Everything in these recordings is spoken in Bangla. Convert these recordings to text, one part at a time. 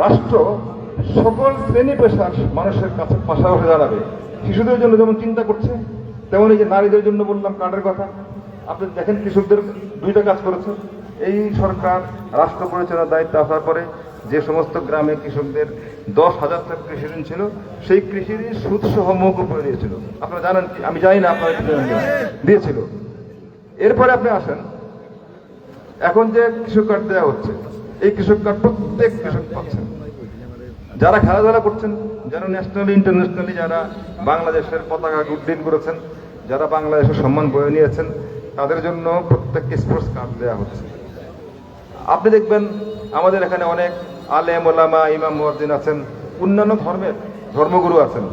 রাষ্ট্র সকল শ্রেণী পেশার মানুষের কাছে পাশাপাশি দাঁড়াবে। শিশুদের জন্য যেমন চিন্তা করছে, তেমন এই যে নারীদের জন্য বললাম কার্ডের কথা, আপনি দেখেন কৃষকদের দুইটা কাজ করেছে। এই সরকার রাষ্ট্র পরিচালনার দায়িত্ব আসার পরে যে সমস্ত গ্রামে কৃষকদের 10,000 টাকা কৃষি ঋণ ছিল, সেই কৃষি ঋণ সুদ সহ মৌকুব করে দিয়েছিল। আপনারা জানেন কি? আমি জানি না, আপনারা দিয়েছিল। এরপরে আপনি আসেন, এখন যে কৃষক কার্ড দেওয়া হচ্ছে, এই কৃষক কার্ড প্রত্যেক কৃষক পাচ্ছেন। যারা খেলাধুলা করছেন, যারা ন্যাশনালি ইন্টারন্যাশনালি যারা বাংলাদেশের পতাকা উড্ডীন করেছেন, যারা বাংলাদেশের সম্মান বয়ে নিয়েছেন, তাদের জন্য প্রত্যেককে স্পোর্টস কার্ড দেওয়া হচ্ছে। আপনি দেখবেন আমাদের এখানে অনেক আলেম ওলামা ইমাম মুয়াজ্জিন আছেন, অন্যান্য ধর্মের ধর্মগুরু আছেন।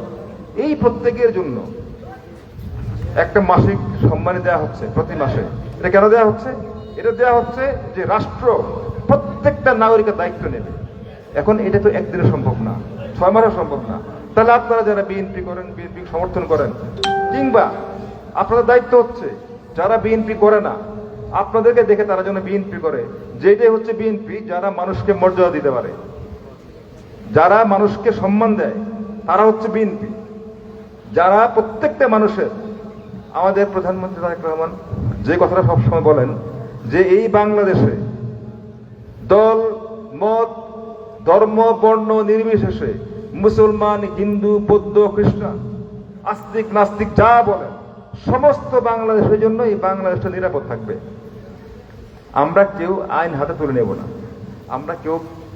এই প্রত্যেকের জন্য একটা মাসিক সম্মানী দেওয়া হচ্ছে প্রতি মাসে। এটা কেন দেওয়া হচ্ছে? এটা দেওয়া হচ্ছে যে রাষ্ট্র প্রত্যেকটা নাগরিকের দায়িত্ব নেবে। এখন এটা তো একদিনে সম্ভব না, 6 মাসে সম্ভব না। তাহলে আপনারা যারা বিএনপি করেন, বিএনপি সমর্থন করেন, কিংবা আপনাদের দায়িত্ব হচ্ছে যারা বিএনপি করে না, আপনাদেরকে দেখে তারা যেন বিএনপি করে। যেটাই হচ্ছে বিএনপি, যারা মানুষকে মর্যাদা দিতে পারে, যারা মানুষকে সম্মান দেয়, তারা হচ্ছে বিএনপি। যারা প্রত্যেকটা মানুষের, আমাদের প্রধানমন্ত্রী তারেক রহমান যে কথাটা সবসময় বলেন যে এই বাংলাদেশে দল মত ধর্ম বর্ণ নির্বিশেষে মুসলমান হিন্দু বৌদ্ধ খ্রিস্টান আস্তিক নাস্তিক যা বলেন, সমস্ত বাংলাদেশের জন্য এই বাংলাদেশটা নিরাপদ থাকবে। আমরা কেউ আইন হাতে তুলে নেব না, আমরা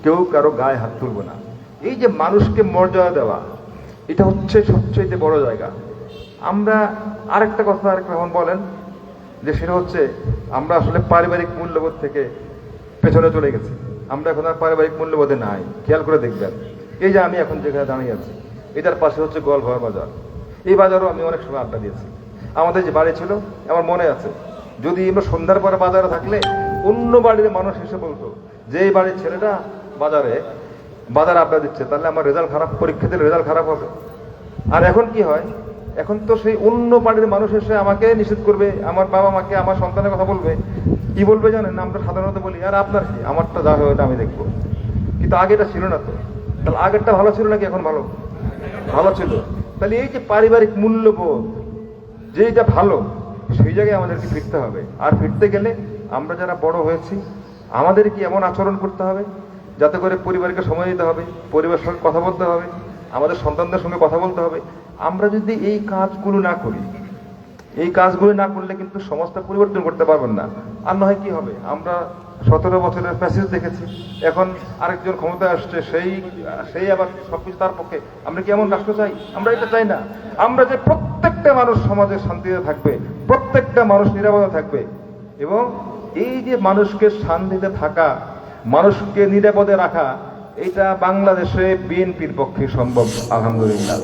কেউ কারো গায়ে হাত তুলব না। এই যে মানুষকে মর্যাদা দেওয়া, এটা হচ্ছে সবচেয়ে বড় জায়গা। আমরা আরেকটা কথা রহমান বলেন যে সেটা হচ্ছে আমরা আসলে পারিবারিক মূল্যবোধ থেকে পেছনে চলে গেছি। আমরা এখন আর পারিবারিক মূল্যবোধে নাই। খেয়াল করে দেখবেন, এই যে আমি এখন যেখানে দাঁড়িয়ে আছি, এটার পাশে হচ্ছে গোয়ালঘর বাজার। এই বাজারও আমি অনেক সময় আড্ডা দিয়েছি। আমাদের যে বাড়ি ছিল, আমার মনে আছে, যদি আমরা সন্ধ্যার পরে বাজারে থাকলে অন্য বাড়ির মানুষ এসে বলতো যে এই বাড়ির ছেলেটা বাজারে আড্ডা দিচ্ছে, তাহলে আমার রেজাল্ট খারাপ, পরীক্ষা দিলে রেজাল্ট খারাপ হবে। আর এখন কি হয়? এখন তো সেই অন্য বাড়ির মানুষ এসে আমাকে নিষেধ করবে, আমার বাবা মাকে, আমার সন্তানের কথা বলবে। কি বলবে জানেন? আমরা সাধারণত বলি, আর আপনার কি, আমারটা যা হয় ওটা আমি দেখবো। কিন্তু আগেটা ছিল না তো। তাহলে আগেরটা ভালো ছিল নাকি এখন ভালো ছিল? তাহলে এই যে পারিবারিক মূল্যবোধ, যেটা ভালো, সেই জায়গায় আমাদেরকে ফিরতে হবে। আর ফিরতে গেলে আমরা যারা বড় হয়েছি, আমাদের কি এমন আচরণ করতে হবে যাতে করে পরিবারকে সময় দিতে হবে, পরিবারের সঙ্গে কথা বলতে হবে, আমাদের সন্তানদের সঙ্গে কথা বলতে হবে। আমরা যদি এই কাজগুলো না করি, এই কাজগুলো না করলে কিন্তু সমাজটা পরিবর্তন করতে পারবেন না। আর নয় কি হবে? আমরা 17 বছরের প্যাসেজ দেখেছি, এখন আরেকজন ক্ষমতায় আসছে, সেই আবার সবকিছু তার পক্ষে। আমরা কি এমন রাষ্ট্র চাই? আমরা এটা চাই না। আমরা যে প্রত্যেকটা মানুষ সমাজে শান্তিতে থাকবে, প্রত্যেকটা মানুষ নিরাপদে থাকবে, এবং এই যে মানুষকে শান্তিতে থাকা, মানুষকে নিরাপদে রাখা, এটা বাংলাদেশে বিএনপির পক্ষে সম্ভব, আলহামদুলিল্লাহ।